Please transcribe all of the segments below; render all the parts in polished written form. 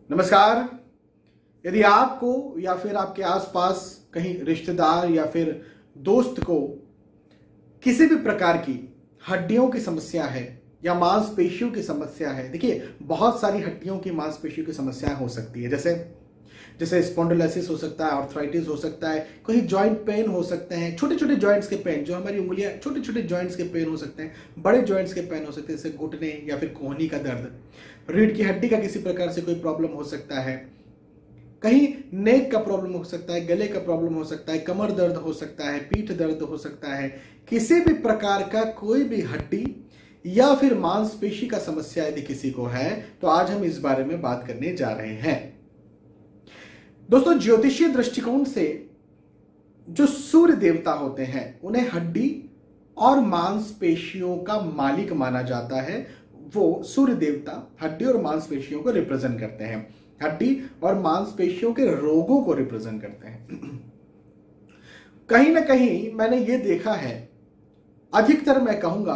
नमस्कार। यदि आपको या फिर आपके आसपास कहीं रिश्तेदार या फिर दोस्त को किसी भी प्रकार की हड्डियों की समस्या है या मांसपेशियों की समस्या है, देखिए बहुत सारी हड्डियों की मांसपेशियों की समस्याएं हो सकती है, जैसे जैसे स्पॉन्डिलोसिस हो सकता है, आर्थराइटिस हो सकता है, कोई जॉइंट पेन हो सकते हैं, छोटे छोटे जॉइंट्स के पेन, जो हमारी उंगलियां छोटे छोटे जॉइंट्स के पेन हो सकते हैं, बड़े जॉइंट्स के पेन हो सकते हैं, जैसे घुटने या फिर कोहनी का दर्द, रीढ़ की हड्डी का किसी प्रकार से कोई प्रॉब्लम हो सकता है, कहीं नेक का प्रॉब्लम हो सकता है, गले का प्रॉब्लम हो सकता है, कमर दर्द हो सकता है, पीठ दर्द हो सकता है, किसी भी प्रकार का कोई भी हड्डी या फिर मांसपेशी का समस्या यदि किसी को है तो आज हम इस बारे में बात करने जा रहे हैं। दोस्तों, ज्योतिषीय दृष्टिकोण से जो सूर्य देवता होते हैं उन्हें हड्डी और मांसपेशियों का मालिक माना जाता है। वो सूर्य देवता हड्डी और मांसपेशियों को रिप्रेजेंट करते हैं, हड्डी और मांसपेशियों के रोगों को रिप्रेजेंट करते हैं। कहीं ना कहीं मैंने ये देखा है, अधिकतर मैं कहूंगा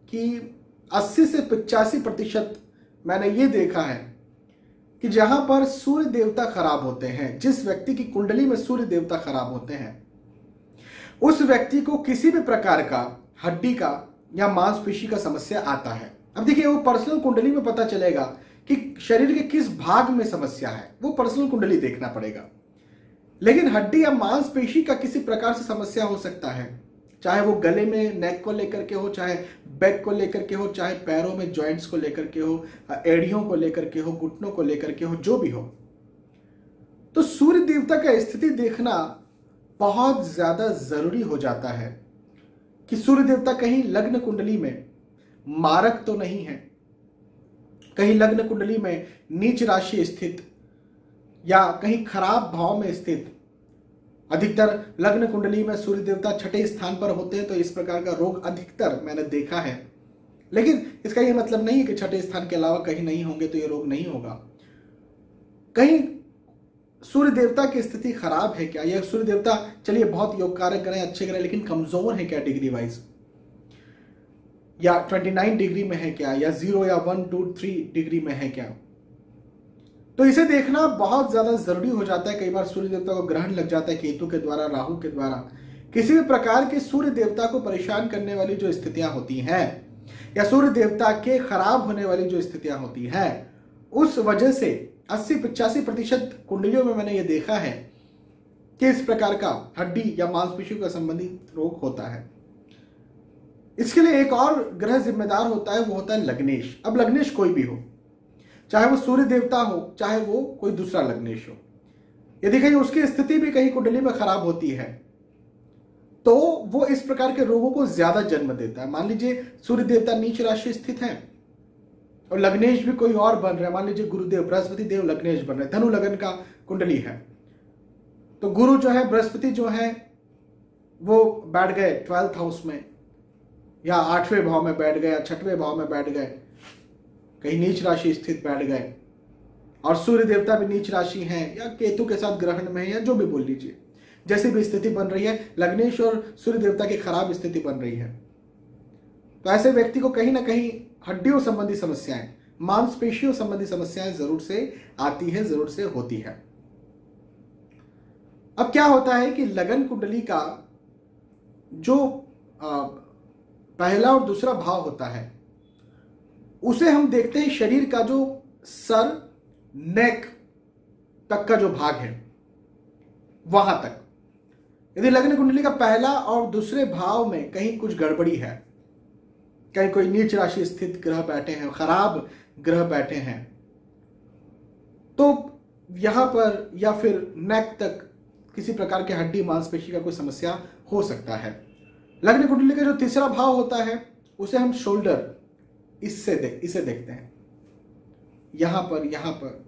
कि 80 से 85% मैंने ये देखा है कि जहां पर सूर्य देवता खराब होते हैं, जिस व्यक्ति की कुंडली में सूर्य देवता खराब होते हैं, उस व्यक्ति को किसी भी प्रकार का हड्डी का या मांसपेशी का समस्या आता है। अब देखिए, वो पर्सनल कुंडली में पता चलेगा कि शरीर के किस भाग में समस्या है, वो पर्सनल कुंडली देखना पड़ेगा। लेकिन हड्डी या मांसपेशी का किसी प्रकार से समस्या हो सकता है, चाहे वो गले में नेक को लेकर के हो, चाहे बैक को लेकर के हो, चाहे पैरों में जॉइंट्स को लेकर के हो, एड़ियों को लेकर के हो, घुटनों को लेकर के हो, जो भी हो। तो सूर्य देवता का स्थिति देखना बहुत ज्यादा जरूरी हो जाता है कि सूर्य देवता कहीं लग्न कुंडली में मारक तो नहीं है, कहीं लग्न कुंडली में नीच राशि स्थित या कहीं खराब भाव में स्थित। अधिकतर लग्न कुंडली में सूर्य देवता छठे स्थान पर होते हैं, तो इस प्रकार का रोग अधिकतर मैंने देखा है। लेकिन इसका यह मतलब नहीं है कि छठे स्थान के अलावा कहीं नहीं होंगे तो ये रोग नहीं होगा। कहीं सूर्य देवता की स्थिति खराब है क्या, या सूर्य देवता चलिए बहुत योग कार्य करें, अच्छे करें, लेकिन कमजोर है क्या डिग्री वाइज, या 29 डिग्री में है क्या, या 0 या 1 2 3 डिग्री में है क्या, तो इसे देखना बहुत ज्यादा जरूरी हो जाता है। कई बार सूर्य देवता को ग्रहण लग जाता है केतु के द्वारा, राहु के द्वारा, किसी भी प्रकार के सूर्य देवता को परेशान करने वाली जो स्थितियां होती हैं या सूर्य देवता के खराब होने वाली जो स्थितियां होती हैं, उस वजह से 80-85% कुंडलियों में मैंने ये देखा है कि इस प्रकार का हड्डी या मांसपेशियों का संबंधित रोग होता है। इसके लिए एक और ग्रह जिम्मेदार होता है, वो होता है लग्नेश। अब लग्नेश कोई भी हो, चाहे वो सूर्य देवता हो, चाहे वो कोई दूसरा लग्नेश हो, यदि कहीं उसकी स्थिति भी कहीं कुंडली में खराब होती है तो वो इस प्रकार के रोगों को ज्यादा जन्म देता है। मान लीजिए सूर्य देवता नीच राशि स्थित है और लग्नेश भी कोई और बन रहा है, मान लीजिए गुरुदेव बृहस्पति देव लग्नेश बन रहे हैं, धनु लग्न का कुंडली है, तो गुरु जो है, बृहस्पति जो है, वो बैठ गए 12th हाउस में, या 8वें भाव में बैठ गए, या 6वें भाव में बैठ गए, कहीं नीच राशि स्थित बैठ गए, और सूर्य देवता भी नीच राशि हैं या केतु के साथ ग्रहण में है, या जो भी बोल लीजिए, जैसी भी स्थिति बन रही है, लग्नेश और सूर्य देवता की खराब स्थिति बन रही है, तो ऐसे व्यक्ति को कहीं ना कहीं हड्डियों संबंधी समस्याएं, मांसपेशियों संबंधी समस्याएं जरूर से आती है, जरूर से होती है। अब क्या होता है कि लगन कुंडली का जो पहला और दूसरा भाव होता है, उसे हम देखते हैं शरीर का जो सर, नेक तक का जो भाग है, वहां तक। यदि लग्न कुंडली का पहला और दूसरे भाव में कहीं कुछ गड़बड़ी है, कहीं कोई नीच राशि स्थित ग्रह बैठे हैं, खराब ग्रह बैठे हैं, तो यहां पर या फिर नेक तक किसी प्रकार के हड्डी मांसपेशी का कोई समस्या हो सकता है। लग्न कुंडली का जो तीसरा भाव होता है उसे हम शोल्डर, इसे देखते हैं, यहां पर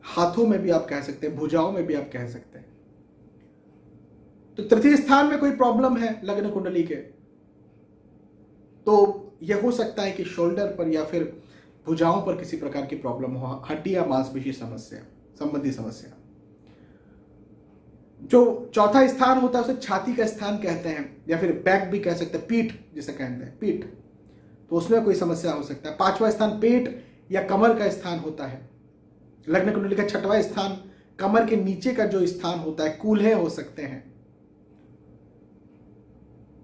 हाथों में भी आप कह सकते हैं, भुजाओं में भी आप कह सकते हैं। तो तृतीय स्थान में कोई प्रॉब्लम है लग्न कुंडली के, तो यह हो सकता है कि शोल्डर पर या फिर भुजाओं पर किसी प्रकार की प्रॉब्लम हो, हड्डी या मांसपेशी समस्या संबंधी समस्या। जो चौथा स्थान होता है उसे छाती का स्थान कहते हैं, या फिर बैक भी कह सकते हैं, पीठ जिसे कहते हैं, पीठ, तो उसमें कोई समस्या हो सकता है। 5वां स्थान पेट या कमर का स्थान होता है, लग्न कुंडली का 6वां स्थान कमर के नीचे का जो स्थान होता है, कूल्हे हो सकते हैं।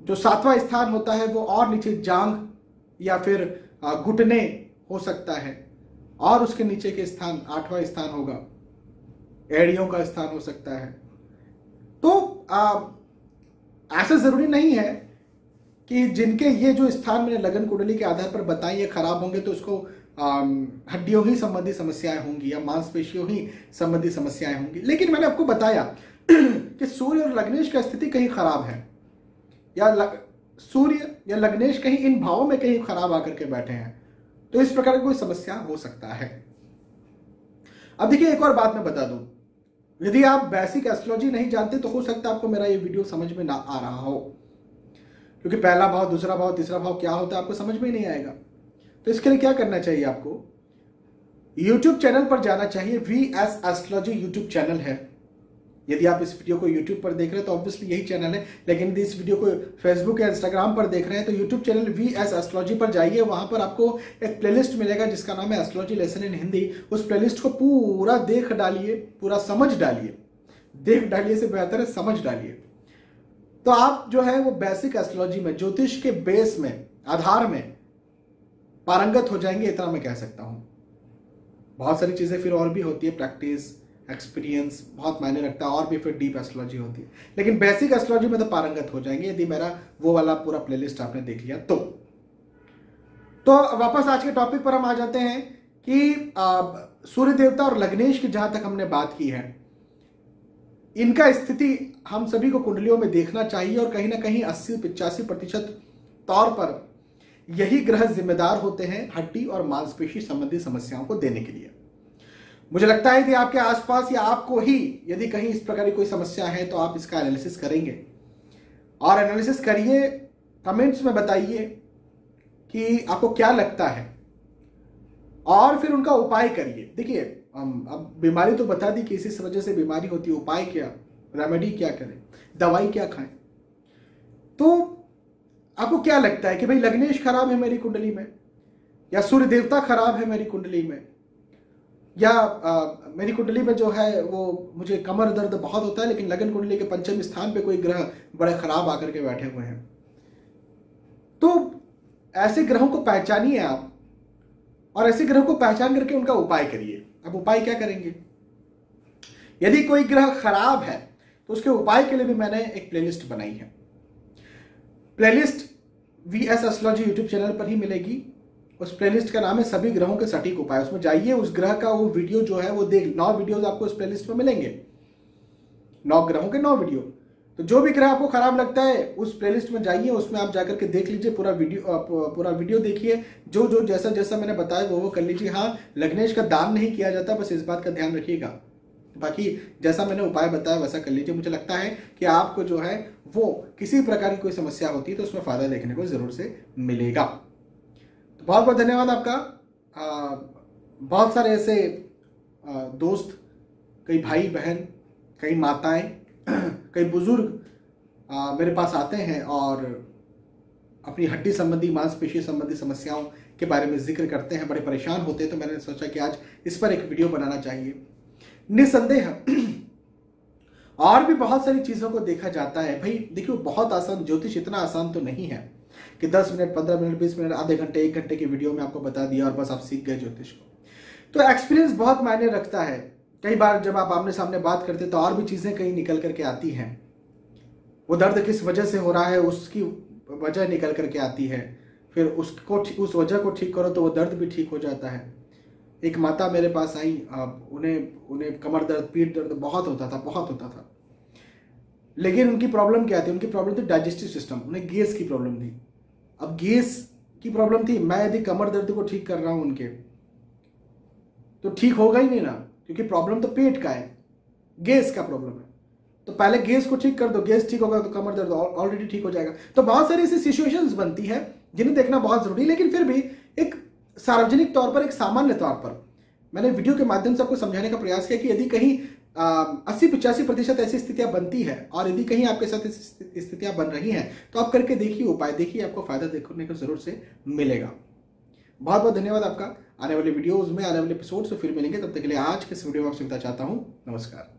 जो 7वां स्थान होता है वो और नीचे जांघ या फिर घुटने हो सकता है, और उसके नीचे के स्थान 8वां स्थान होगा, एड़ियों का स्थान हो सकता है। तो ऐसा जरूरी नहीं है कि जिनके ये जो स्थान मैंने लगन कुंडली के आधार पर बताए ये खराब होंगे तो उसको हड्डियों ही संबंधी समस्याएं होंगी या मांसपेशियों ही संबंधी समस्याएं होंगी। लेकिन मैंने आपको बताया कि सूर्य और लग्नेश का स्थिति कहीं खराब है, या सूर्य या लग्नेश कहीं इन भावों में कहीं खराब आकर के बैठे हैं, तो इस प्रकार की कोई समस्या हो सकता है। अब देखिए, एक और बात मैं बता दूं, यदि आप बेसिक एस्ट्रोलॉजी नहीं जानते तो हो सकता है आपको मेरा ये वीडियो समझ में ना आ रहा हो, क्योंकि पहला भाव, दूसरा भाव, तीसरा भाव क्या होता है आपको समझ में ही नहीं आएगा। तो इसके लिए क्या करना चाहिए, आपको YouTube चैनल पर जाना चाहिए। VS एस्ट्रोलॉजी YouTube चैनल है। यदि आप इस वीडियो को YouTube पर देख रहे हैं तो ऑब्वियसली यही चैनल है, लेकिन यदि इस वीडियो को Facebook या Instagram पर देख रहे हैं तो YouTube चैनल VS एस्ट्रोलॉजी पर जाइए। वहां पर आपको एक प्लेलिस्ट मिलेगा जिसका नाम है एस्ट्रोलॉजी लेसन इन हिंदी। उस प्लेलिस्ट को पूरा देख डालिए, पूरा समझ डालिए। देख डालिए से बेहतर है समझ डालिए, तो आप जो है वो बेसिक एस्ट्रोलॉजी में, ज्योतिष के बेस में, आधार में पारंगत हो जाएंगे, इतना मैं कह सकता हूं। बहुत सारी चीजें फिर और भी होती है, प्रैक्टिस, एक्सपीरियंस बहुत मायने रखता है, और भी फिर डीप एस्ट्रोलॉजी होती है, लेकिन बेसिक एस्ट्रोलॉजी में तो पारंगत हो जाएंगे यदि मेरा वो वाला पूरा प्लेलिस्ट आपने देख लिया तो। वापस आज के टॉपिक पर हम आ जाते हैं कि सूर्य देवता और लग्नेश की जहां तक हमने बात की है, इनका स्थिति हम सभी को कुंडलियों में देखना चाहिए, और कहीं ना कहीं 80-85% तौर पर यही ग्रह जिम्मेदार होते हैं हड्डी और मांसपेशी संबंधी समस्याओं को देने के लिए। मुझे लगता है कि आपके आसपास या आपको ही यदि कहीं इस प्रकार की कोई समस्या है तो आप इसका एनालिसिस करेंगे, और एनालिसिस करिए, कमेंट्स में बताइए कि आपको क्या लगता है, और फिर उनका उपाय करिए। देखिए, अब बीमारी तो बता दी कि इस वजह से बीमारी होती है, उपाय क्या, रेमेडी क्या करें, दवाई क्या खाएं। तो आपको क्या लगता है कि भाई लग्नेश खराब है मेरी कुंडली में, या सूर्य देवता खराब है मेरी कुंडली में, या मेरी कुंडली में जो है वो मुझे कमर दर्द बहुत होता है, लेकिन लगन कुंडली के 5वें स्थान पे कोई ग्रह बड़े खराब आकर के बैठे हुए हैं। तो ऐसे ग्रहों को पहचानिए आप, और ऐसे ग्रहों को पहचान करके उनका उपाय करिए। अब उपाय क्या करेंगे, यदि कोई ग्रह खराब है तो उसके उपाय के लिए भी मैंने एक प्लेलिस्ट बनाई है। Playlist VS astrology YouTube channel पर ही मिलेगी। उस प्लेलिस्ट का नाम है सभी ग्रहों के सटीक उपाय। उसमें जाइए, उस ग्रह का वो वीडियो जो है वो देख, 9 वीडियोस आपको उस प्लेलिस्ट में मिलेंगे, 9 ग्रहों के 9 वीडियो। तो जो भी ग्रह आपको खराब लगता है उस प्लेलिस्ट में जाइए, उसमें आप जाकर के देख लीजिए, पूरा वीडियो देखिए, जो जो जैसा जैसा मैंने बताया वो कर लीजिए। हाँ, लग्नेश का दान नहीं किया जाता, बस इस बात का ध्यान रखिएगा। बाकी जैसा मैंने उपाय बताया वैसा कर लीजिए। मुझे लगता है कि आपको जो है वो किसी प्रकार की कोई समस्या होती है तो उसमें फायदा देखने को जरूर से मिलेगा। तो बहुत बहुत धन्यवाद आपका। बहुत सारे ऐसे दोस्त, कई भाई बहन, कई माताएं, कई बुजुर्ग मेरे पास आते हैं और अपनी हड्डी संबंधी, मांसपेशी संबंधी समस्याओं के बारे में जिक्र करते हैं, बड़े परेशान होते हैं। तो मैंने सोचा कि आज इस पर एक वीडियो बनाना चाहिए। निसंदेह और भी बहुत सारी चीजों को देखा जाता है। भाई देखियो, बहुत आसान, ज्योतिष इतना आसान तो नहीं है कि 10 मिनट, 15 मिनट, 20 मिनट, आधे घंटे, 1 घंटे की वीडियो में आपको बता दिया और बस आप सीख गए ज्योतिष को। तो एक्सपीरियंस बहुत मायने रखता है। कई बार जब आप आमने सामने बात करते तो और भी चीजें कहीं निकल करके आती हैं। वो दर्द किस वजह से हो रहा है उसकी वजह निकल करके आती है, फिर उस वजह को ठीक करो तो वो दर्द भी ठीक हो जाता है। एक माता मेरे पास आई, उन्हें कमर दर्द, पीठ दर्द बहुत होता था, लेकिन उनकी प्रॉब्लम क्या थी? उनकी प्रॉब्लम थी डाइजेस्टिव सिस्टम, उन्हें गैस की प्रॉब्लम थी। अब गैस की प्रॉब्लम थी, मैं यदि कमर दर्द को ठीक कर रहा हूं उनके, तो ठीक होगा ही नहीं ना, क्योंकि प्रॉब्लम तो पेट का है, गैस का प्रॉब्लम है। तो पहले गैस को ठीक कर दो, गैस ठीक होगा तो कमर दर्द ऑलरेडी ठीक हो जाएगा। तो बहुत सारी ऐसी सिचुएशंस बनती है जिन्हें देखना बहुत जरूरी है। लेकिन फिर भी एक सार्वजनिक तौर पर, एक सामान्य तौर पर मैंने वीडियो के माध्यम से आपको समझाने का प्रयास किया कि यदि कहीं 80-85% ऐसी स्थितियां बनती है और यदि कहीं आपके साथ स्थितियां बन रही हैं तो आप करके देखिए, उपाय देखिए, आपको फायदा देखने को जरूर से मिलेगा। बहुत बहुत धन्यवाद आपका। आने वाले वीडियोस में, आने वाले एपिसोड्स में फिर मिलेंगे। तब तक के लिए आज के इस वीडियो में आपसे विदा चाहता हूं। नमस्कार।